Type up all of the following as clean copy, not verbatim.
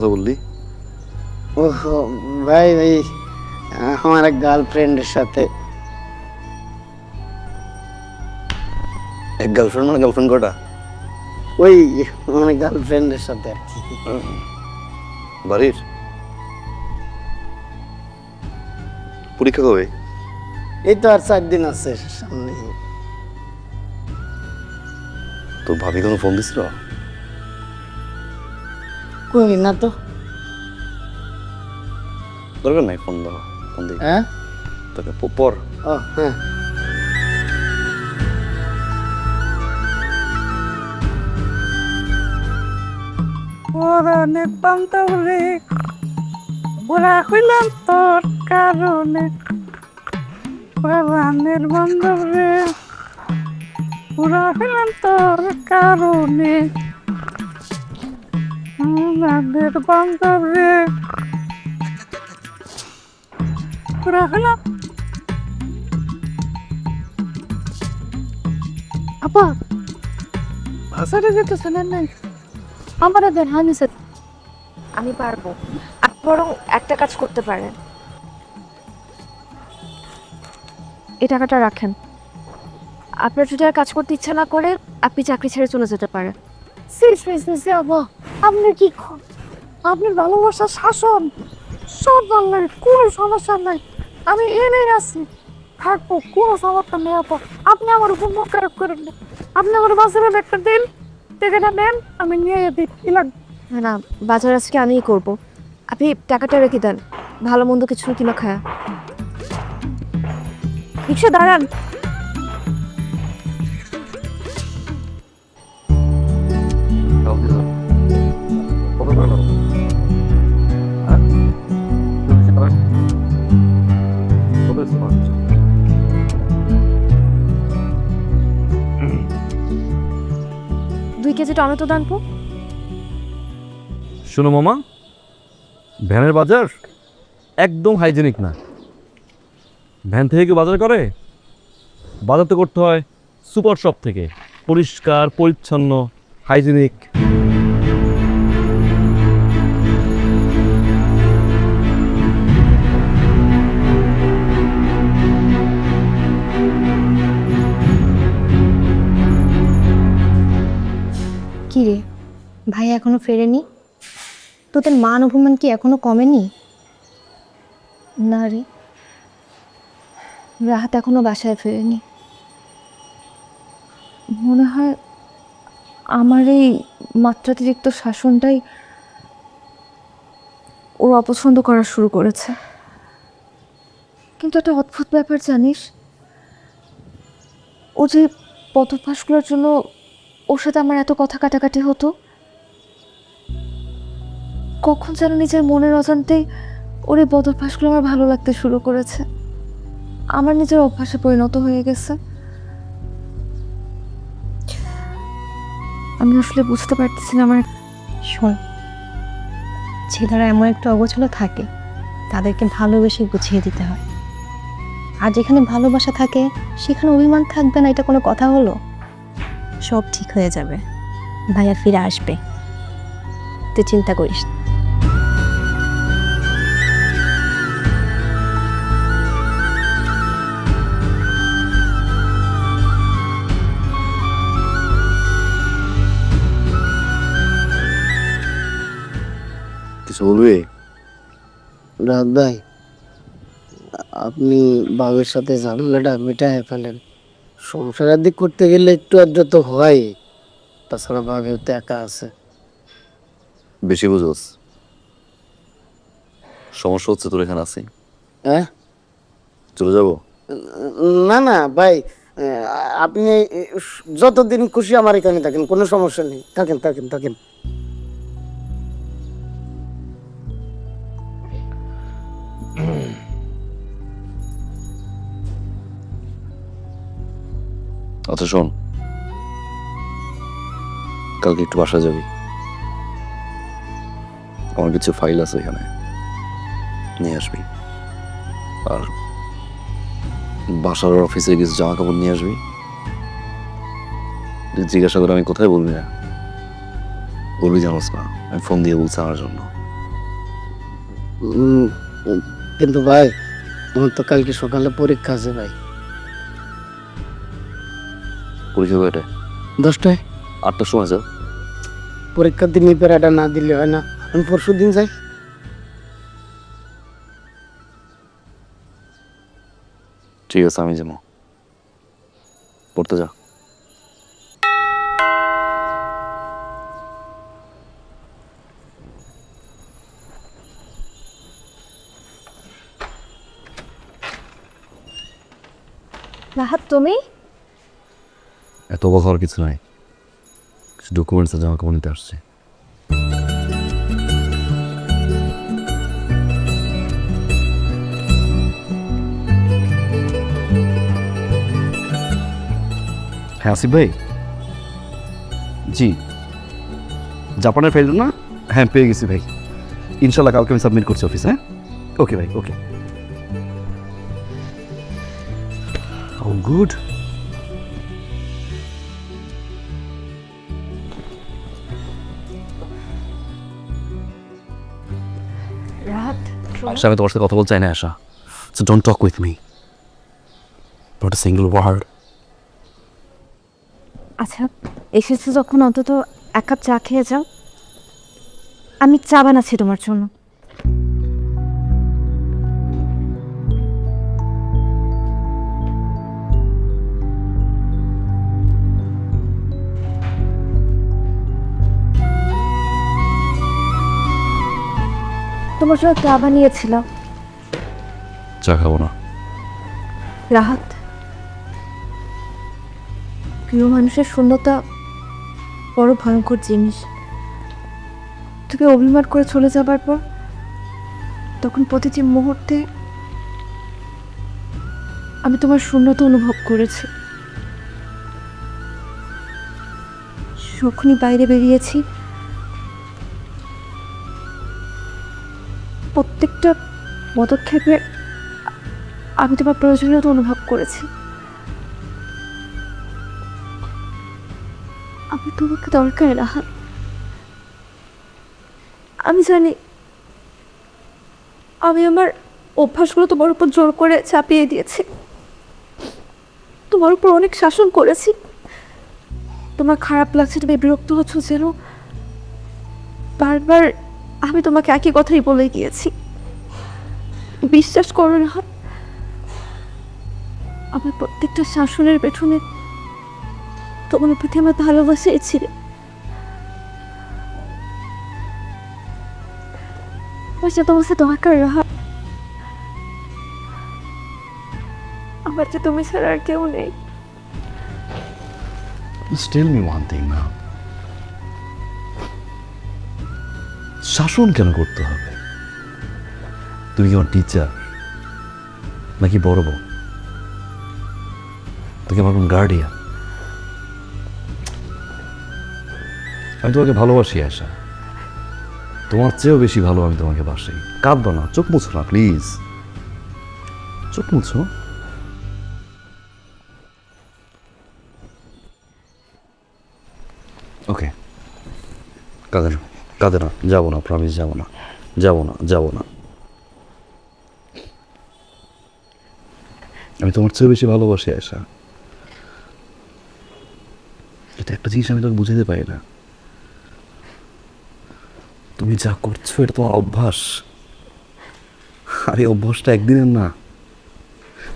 কথা বললি? ও ভাই ভাই, আমার এক গার্লফ্রেন্ডের সাথে। এক গার্লফ্রেন্ড মানে গার্লফ্রেন্ড কটা? ওই মানে গার্লফ্রেন্ডের সাথে আর কি। বাড়ির পরীক্ষা কবে? এই তো আর 4 দিন আছে সামনে। তোর ভাবি কোনো ফোন দিছিল? কই না তো। দরকার নাই ফোন দেওয়া, ফোন দিই হ্যাঁ তোকে পর। ও হ্যাঁ। পরাণের বান্ধবরে বুড়া হইলাম তোর কারণে, পরাণের বান্ধবরে বুড়া হইলাম তোর কারণে, পরাণের বান্ধবরে বুড়া হইলাম। আপা ভাষাটা যেতেছে না নাই আমার দেন হানি স্যার। আমি পারবো। আপনি বরং একটা কাজ করতে পারেন, এই টাকাটা রাখেন। আপনার যদি আর কাজ করতে ইচ্ছা না করে আপনি চাকরি ছেড়ে চলে যেতে পারেন। আপা আপনি কি আপনার ভালোবাসার শাসন সব ভালো লাগে, কোনো সমস্যা নাই, আমি এনেই আছি, থাকবো, কোনো সমস্যা নেই। আপা আপনি আমার উপর মুখ খারাপ করেন না, আপনি আমার বাজারে একটা দিন টাকাটা নেন, আমি নিয়ে দিই, কি লাগবে? না, বাজার আজকে আমিই করব। আপনি টাকাটা রেখে দেন, ভালো মন্দ কিছু কিনা খায়া। রিক্সা দাঁড়ান। দুই কেজি টমেটো দান তো। শোনো মামা, ভ্যানের বাজার একদম হাইজেনিক না। ভ্যান থেকে কেউ বাজার করে? বাজার তো করতে হয় সুপার শপ থেকে, পরিষ্কার পরিচ্ছন্ন হাইজেনিক। কি রে ভাই, এখনো ফেরেনি? তোদের মান অভিমান কি এখনো কমেনি? না রে, রাহাত এখনো বাসায় ফেরেনি। মনে হয় আমার এই মাত্রাতিরিক্ত শাসনটাই ওর অপছন্দ করা শুরু করেছে। কিন্তু একটা অদ্ভুত ব্যাপার জানিস, ও যে পথপাশগুলোর জন্য ওর সাথে আমার এত কথা কাটাকাটি হতো, কখন যেন নিজের মনের অজান্তেই ওর এই বদভ্যাসগুলো আমার ভালো লাগতে শুরু করেছে, আমার নিজের অভ্যাসে পরিণত হয়ে গেছে। আমি আসলে বুঝতে পারতেছি না আমার। শোন, ছেলেরা এমন একটা অগোছালো থাকে, তাদেরকে ভালোবেসে গুছিয়ে দিতে হয়। আর যেখানে ভালোবাসা থাকে সেখানে অভিমান থাকবে না, এটা কোনো কথা হলো? সব ঠিক হয়ে যাবে, ভাইয়া ফিরে আসবে, তুই চিন্তা করিস না। কিছু বলবি? রাত ভাই, আপনি বাবার সাথে ঝামেলাটা মেটায় ফেলেন। সংসার আদি করতে গেলে একটু আধটু তো হয়, তাছাড়া বাঘেও তো একা আছে। বেশি বুঝোস। সমস্যা হচ্ছে তোর এখানে আছি, হ্যাঁ চলে যাবো? না না ভাই, আপনি যতদিন খুশি আমার এখানে থাকেন, কোনো সমস্যা নেই, থাকেন থাকেন থাকেন। আচ্ছা শোন, কালকে একটু বাসায় যাবি, আমার কিছু ফাইল আছে এখানে, নিয়ে আসবি। আর বাসার অফিসে কিছু জামা কাপড় নিয়ে আসবি। জিজ্ঞাসা করে আমি কোথায় বলবি না, বলবি জানোস না আমি ফোন দিয়ে বলছি আমার জন্য। উম, কিন্তু ভাই আমার তো কালকে সকালে পরীক্ষা আছে ভাই। পরীক্ষা কয়টা? 10টায় 8টার সময় যাও। পরীক্ষার দিন পেরাটা না দিলে হয় না, আমি পরশু দিন যাই। ঠিক আছে, আমি যাবো। পড়তে যা। রাহাত তুমি? এত অবাক হওয়ার কিছু নাই, কিছু ডকুমেন্টস জমা কাপড় নিতে আসছে। হ্যাঁ আসিফ ভাই, জি জাপানের ফাইল না? হ্যাঁ পেয়ে গেছি ভাই, ইনশাল্লাহ কালকে আমি সাবমিট করছি অফিসে। হ্যাঁ ওকে ভাই, ওকে। ও গুড। রাহাত আশা, আমি তোমার সাথে কথা বলতে চাই না Asha, so don't talk with me not a single word. আচ্ছা, এসেছো যখন অন্তত 1 কাপ চা খেয়ে যাও। আমি চা বানাচ্ছি তোমার জন্য। তোমার জন্য চা বানিয়েছিলাম। চা খাবো না। রাহাত, প্রিয় মানুষের শূন্যতা বড় ভয়ঙ্কর জিনিস। তুমি অভিমান করে চলে যাবার পর তখন প্রতিটি মুহূর্তে আমি তোমার শূন্যতা অনুভব করেছি। যখনই বাইরে বেরিয়েছি প্রত্যেকটা পদক্ষেপে আমি তোমার প্রয়োজনীয়তা অনুভব করেছি। আমি তোমাকে দরকার রাহাত। আমি জানি আমি আমার অভ্যাসগুলো তোমার উপর জোর করে চাপিয়ে দিয়েছি, তোমার উপর অনেক শাসন করেছি। তোমার খারাপ লাগছে, তুমি বিরক্ত হচ্ছ যেন বারবার আমি তোমাকে একই কথাই বলে গিয়েছি। বিশ্বাস করো রাহাত, আমার প্রত্যেকটা শাসনের পেছনে তোমার প্রতি আমার ভালোবাসাই ছিল। তোমার সাথে দরকার রাহাত, আমার যে তুমি ছাড়া আর কেউ নেই। টেল মি ওয়ান থিং না, শাসন কেন করতে হবে? তুমি কি আমার টিচার নাকি বড় বোন? তুমি আমার কোন গার্ডিয়ান? আমি তোমাকে ভালোবাসি আশা, তোমার চেয়েও বেশি ভালো আমি তোমাকে বাসি। কাঁদবো না, চোখ মুছো না প্লিজ, চোখ মুছো। ওকে, কাঁদে না, কাঁদে না, যাবো না, প্রমিস যাবো না, যাবো না, যাবো না। আমি তোমার চেয়েও বেশি ভালোবাসি আশা। এটা একটা জিনিস আমি তোকে বুঝাতে পারি না, তুমি যা করছো এটা তোমার অভ্যাস। আর এই অভ্যাসটা একদিনের না।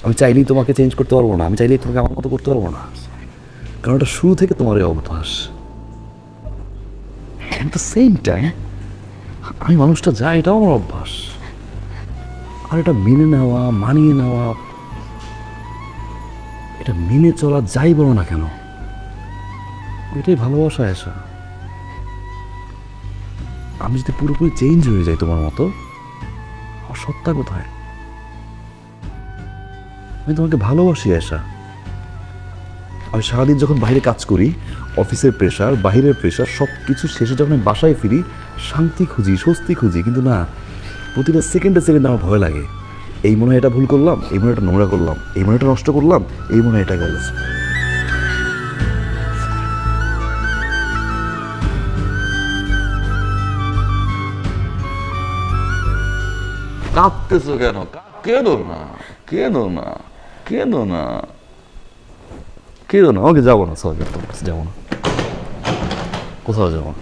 আমি চাইলেই তোমাকে চেঞ্জ করতে পারবো না, আমি চাইলেই তোমাকে আমার মতো করতে পারবো না, কারণ এটা শুরু থেকে তোমার এই অভ্যাস। অ্যাট দ্য সেম টাইম আমি মানুষটা যা, এটাও আমার অভ্যাস। আর এটা মেনে নেওয়া, মানিয়ে নেওয়া, এটা মেনে চলা যাই বলো না কেন, এটাই ভালোবাসা আসা। আমি যদি পুরোপুরি চেঞ্জ হয়ে যাই তোমার মতো, আমার সত্তা কোথায়? আমি তোমাকে ভালোবাসি আসা। আমি সারাদিন যখন বাইরে কাজ করি, অফিসের প্রেশার, বাইরের প্রেশার, সব কিছু শেষে যখন আমি বাসায় ফিরি, শান্তি খুঁজি, স্বস্তি খুঁজি, কিন্তু না, প্রতিটা সেকেন্ডে সেকেন্ডে আমার ভয় লাগে। এই মনে হয় এটা ভুল করলাম, এই মনে হয় এটা নোংরা করলাম, এই মনে হয় এটা নষ্ট করলাম, এই মনে হয় এটা গেল। কাঁদতেছো কেন? কেঁদো না, কেঁদো না, কেঁদো না, কেঁদো না। ওকে যাবো না, সরি যাবো না, কোথাও যাবো না,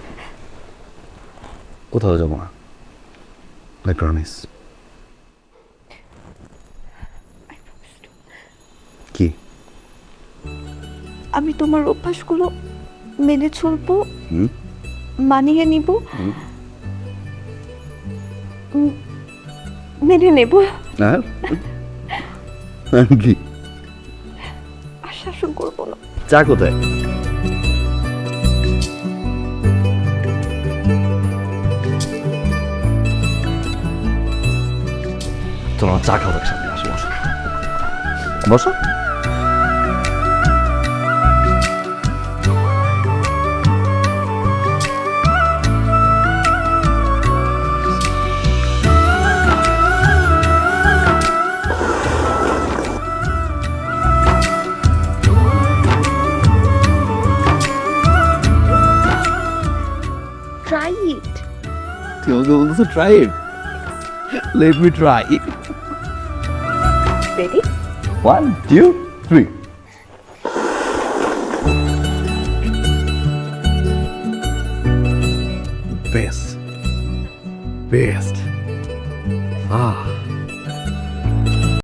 কোথাও যাবো না, আই প্রমিস। কি? আমি তোমার অভ্যাসগুলো মেনে চলবো, হুম? মানিয়ে নিব, হুম? মেনে নেব, আর কি? আর শাসন করবো না। চা কোথায়? চলো চা খাবো একসাথে, আসো বসো বসো। Try it. তুই আমাকে বলতেছো try it? Let me try. Ready? 1 2 3। Best.